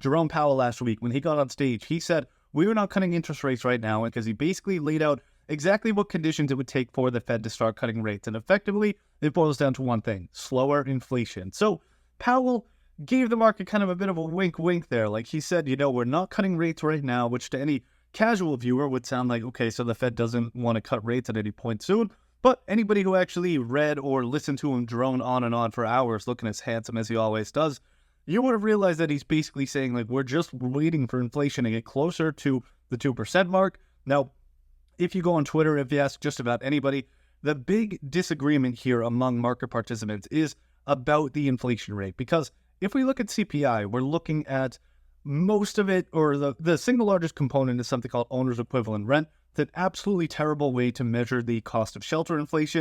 Jerome Powell last week, when he got on stage, he said, we are not cutting interest rates right now, because he basically laid out exactly what conditions it would take for the Fed to start cutting rates. And effectively, it boils down to one thing: slower inflation. So Powell gave the market kind of a bit of a wink there. Like he said, we're not cutting rates right now, which to any casual viewer would sound like, okay, so the Fed doesn't want to cut rates at any point soon. But anybody who actually read or listened to him drone on and on for hours, looking as handsome as he always does, you would have realized that he's basically saying, like, we're just waiting for inflation to get closer to the 2% mark. Now, if you go on Twitter, if you ask just about anybody, the big disagreement here among market participants is about the inflation rate. Because if we look at CPI, we're looking at most of it, or the single largest component is something called owner's equivalent rent. It's an absolutely terrible way to measure the cost of shelter inflation.